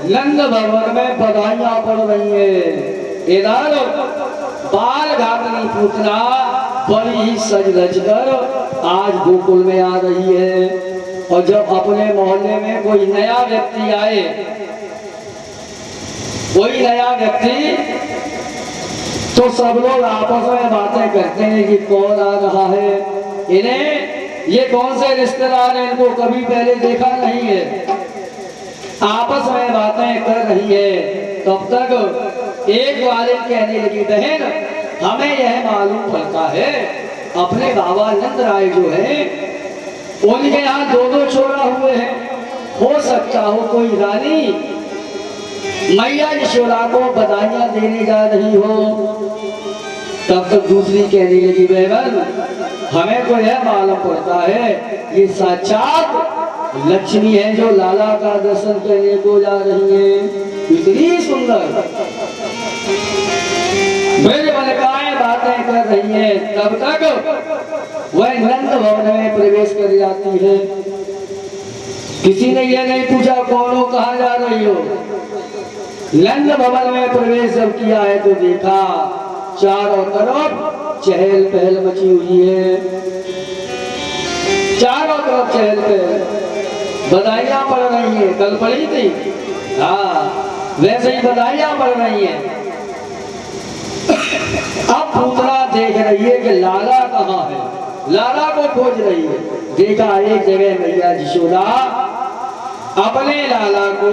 नंद भवन में बधाइयां पड़ रही है। इधर बाल घातनी पूतना बड़ी ही सज धज कर आज गोकुल में आ रही है। और जब अपने मोहल्ले में कोई नया व्यक्ति आए, कोई नया व्यक्ति, तो सब लोग आपस में बातें करते हैं कि कौन आ रहा है, इन्हें ये कौन से रिश्तेदार हैं, इनको कभी पहले देखा नहीं है। आपस में बातें कर रही है। तब तक एक वालिद कहने लगी, बहन हमें यह मालूम पड़ता है अपने बाबा नंद राय जो है उनके यहाँ दो छोरा हुए हैं। हो सकता हो कोई रानी मैया यशोदा को बधाइयां देने जा रही हो। तब तक दूसरी कहने लगी, बहन हमें तो यह मालूम पड़ता है ये साक्षात लक्ष्मी है जो लाला का दर्शन करने को जा रही है। इतनी सुंदर ब्रजवनिकाएं बातें कर रही है। तब तक वह नंद भवन में प्रवेश कर जाती है। किसी ने यह नहीं पूछा कौन हो, कहाँ जा रही हो। नंद भवन में प्रवेश जब किया है तो देखा चारों तरफ चहल पहल मची हुई है। चारों तरफ चहल पहल, बधाइयां पड़ रही है। कल पड़ी थी, हाँ वैसे ही बधाइयां पड़ रही है। अब पूतना देख रही है कि लाला कहाँ है, लाला को खोज रही है। देखा एक जगह मैया यशोदा अपने लाला को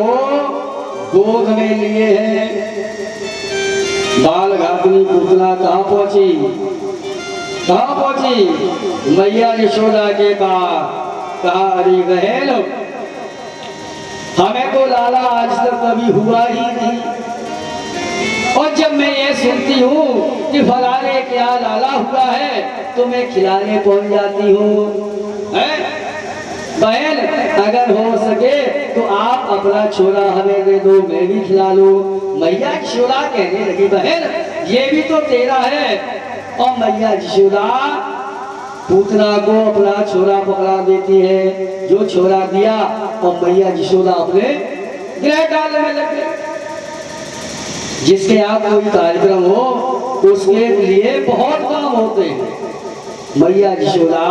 गोद में लिए हैं। बाल घातनी पूतना कहाँ पहुंची, कहाँ पहुंची, मैया यशोदा के पास। कहा अरे बहन हमें तो लाला आज तक कभी हुआ ही नहीं, और जब मैं ये सुनती हूँ कि फलाने क्या लाला हुआ है तो मैं खिलाने पहुंच जाती हूँ। बहन अगर हो सके तो आप अपना छोरा हमें दे दो, मैं भी खिला लूं। मैया यशोदा कहने लगी, बहन ये भी तो तेरा है। और मैया यशोदा पूतना को अपना छोरा पकड़ा देती है। जो छोरा दिया और मैया यशोदा अपने गृह डालने में लग गई। जिसके यहाँ कोई कार्यक्रम हो उसके लिए बहुत काम होते हैं। मैया यशोदा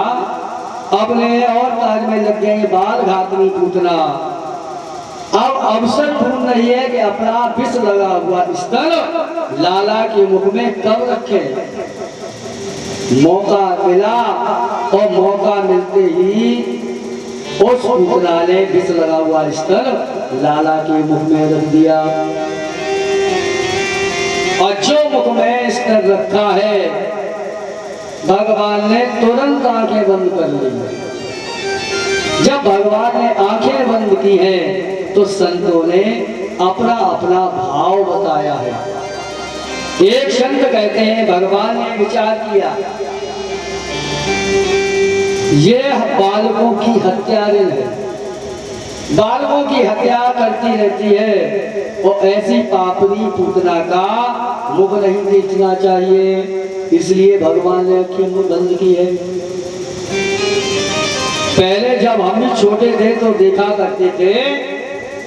अपने और कार्य में लग गए। बाल घातनी पूतना अब अवसर ढूंढ रही है कि अपना विष लगा हुआ स्तन लाला के मुख में कब रखे। मौका मिला और मौका मिलते ही उस पूतना ने विष लगा हुआ स्तन लाला के मुख में रख दिया। और जो मुख में स्तन रखा है भगवान ने तुरंत आंखें बंद कर ली। जब भगवान ने आंखें बंद की हैं तो संतों ने अपना अपना भाव बताया है। एक संत कहते हैं भगवान ने विचार किया ये बालकों की हत्यारिन है, बालकों की हत्या करती रहती है। और ऐसी पापनी पूतना का मुख नहीं देखना चाहिए, इसलिए भगवान ने आंखें मुंह बंद की है। पहले जब हम भी छोटे थे तो देखा करते थे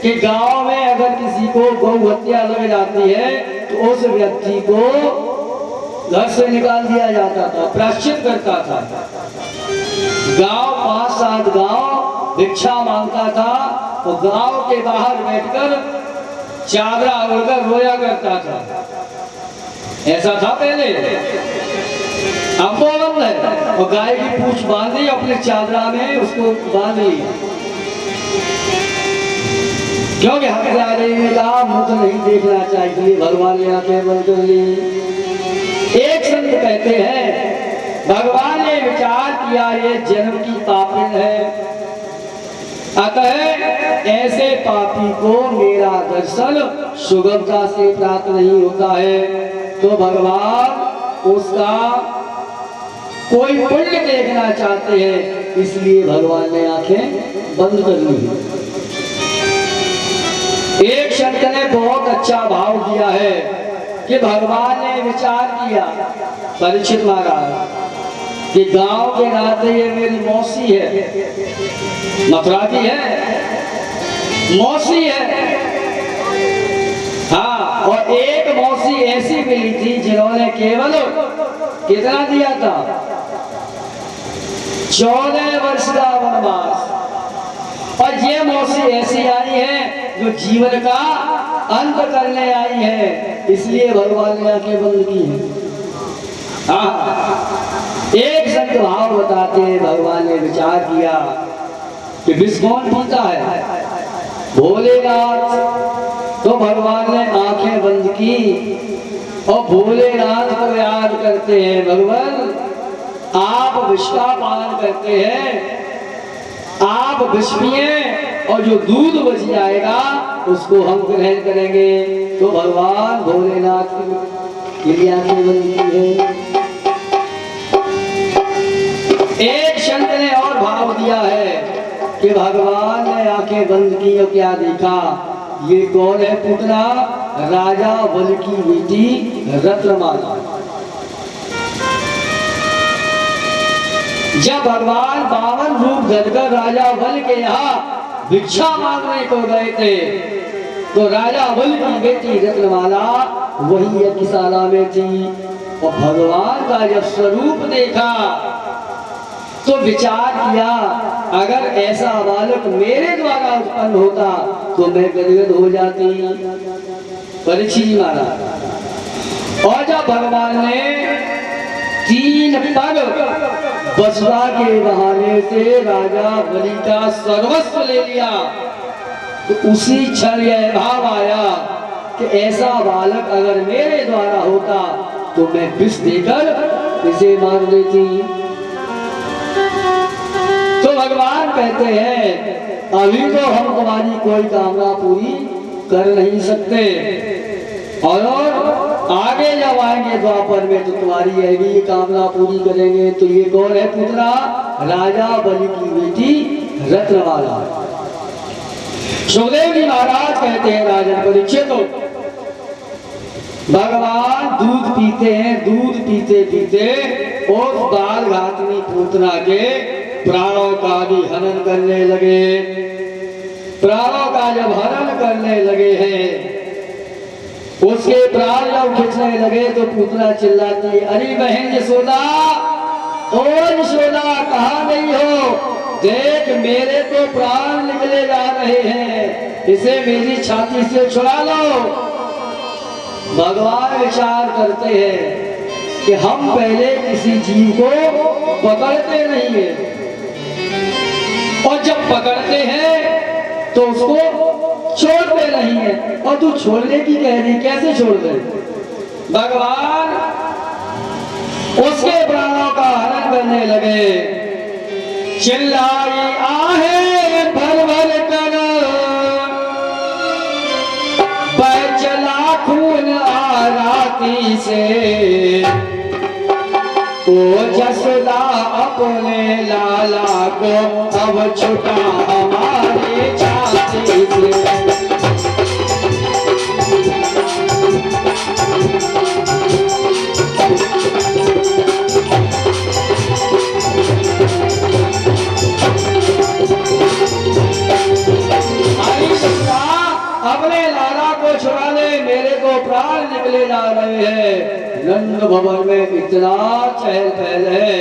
कि गांव में अगर किसी को गौ हत्या लग जाती है तो उस व्यक्ति को घर से निकाल दिया जाता था, प्रायश्चित करता था। गांव 5-7 गांव भिक्षा मांगता था और गांव के बाहर बैठकर चादरा ओढ़कर रोया करता था। ऐसा था पहले, अब तो बंद है। और गाय की पूंछ बांधी अपने चादरा में उसको बांध ली, क्योंकि हकदारे ने कहा मुझ नहीं देखना चाहिए, भगवान ने आंखें बंद कर ली। एक संत कहते हैं भगवान ने विचार किया ये जन्म की पापिन है, अतः ऐसे पापी को मेरा दर्शन सुगमता से प्राप्त नहीं होता है, तो भगवान उसका कोई पुण्य देखना चाहते हैं, इसलिए भगवान ने आंखें बंद कर ली। एक संत ने बहुत अच्छा भाव दिया है कि भगवान ने विचार किया, परीक्षित महाराज कि गांव के नाते ये मेरी मौसी है, मथुरा की है, मौसी है। हाँ, और एक मौसी ऐसी मिली थी जिन्होंने केवल कितना दिया था, 14 वर्ष का वनवास। और ये मौसी ऐसी आई है जो जीवन का अंत करने आई है, इसलिए भगवान ने आंखें बंद की है। एक संत भाव बताते हैं भगवान ने विचार किया कि विष कौन पीता है, भोलेनाथ। तो भगवान ने आंखें बंद की और भोलेनाथ को याद करते हैं, भगवान आप विष का पान करते हैं, आप विष पिए और जो दूध बच जाएगा उसको हम ग्रहण करेंगे। तो भगवान भोलेनाथ के लिए आंखें बंद की है। एक संत ने और भाव दिया है कि भगवान ने आंखें बंद की और क्या देखा, ये कौन है पुतना, राजा बल की बेटी रत्नमाला। जब भगवान 52 रूप धरकर राजा बल के यहाँ भिक्षा मांगने को गए थे तो राजा बल की बेटी रत्नमाला वही यज्ञशाला में थी, और भगवान का जब स्वरूप देखा तो विचार किया अगर ऐसा बालक मेरे द्वारा उत्पन्न होता तो मैं गदगद हो जाती, परीक्षित महाराज। और जब भगवान ने 3 पग बसवा के बहाने से राजा बलि का सर्वस्व ले लिया तो उसी क्षण यह भाव आया कि ऐसा बालक अगर मेरे द्वारा होता तो मैं विष देकर इसे मार देती। तो भगवान कहते हैं अभी तो हम तुम्हारी कोई कामना पूरी कर नहीं सकते, और आगे जब आएंगे द्वापर में तो तुम्हारी यह भी कामना पूरी करेंगे। तो ये कौन है पुत्रा, राजा बलि की बेटी रत्नमाला। सुखदेव जी महाराज कहते हैं राजन परीक्षित भगवान दूध पीते हैं, दूध पीते पीते और बाल घातनी पूतना के प्राणों का भी हनन करने लगे। प्राणों का जब हनन करने लगे हैं, उसके प्राण जब खींचने लगे तो पूतना चिल्लाती है, अरे बहन यशोदा, ओ यशोदा कहाँ नहीं हो, देख मेरे तो प्राण निकले जा रहे हैं, इसे मेरी छाती से छुड़ा लो। भगवान विचार करते हैं कि हम पहले किसी जीव को पकड़ते नहीं है, और जब पकड़ते हैं तो उसको छोड़ते नहीं है, और तू छोड़ने की कह रही, कैसे छोड़ दे। भगवान उसके प्राणों का हरण करने लगे, चिल्लाई आहे भर भर कर, बह चला खून आराती से, ओ जसोदा अपने लाला को अब छुटा हमारे छाती से। को प्राण निकले जा रहे हैं। नंद भवन में इतना चहल पहल है,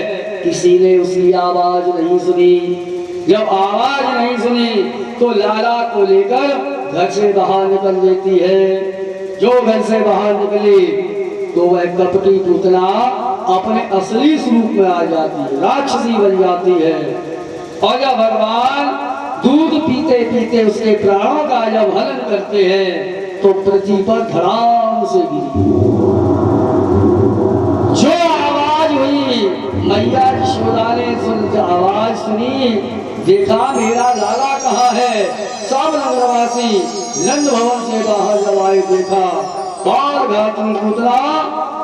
किसी ने उसकी आवाज नहीं सुनी। जब आवाज नहीं सुनी तो लाला को लेकर घर से बाहर निकल देती है। जो घर से बाहर निकली तो वह कपटी पुतला अपने असली स्वरूप में आ जाती है, राक्षसी बन जाती है। और जब भगवान दूध पीते पीते उसके प्राणों का जब हनन करते हैं तो पृथ्वी पर धड़ाम से गिरी। जो आवाज हुई, मैया यशोदा ने आवाज सुनी, देखा मेरा लाला कहाँ है। सब नगरवासी नंद भवन से बाहर जब आए, देखा बाल घातनी पुतला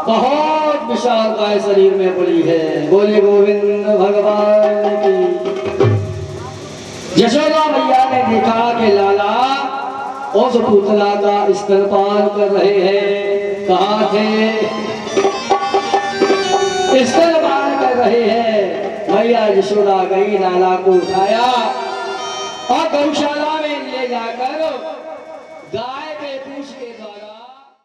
बहुत विशाल काय शरीर में पड़ी है। बोले गोविंद भगवान की। यशोदा मैया ने देखा कि लाला उस पुतला का स्तनपान कर रहे हैं। कहाँ थे? स्तनपान कर रहे हैं। मैया यशोदा गई, लाला को उठाया और गौशाला में ले जाकर गाय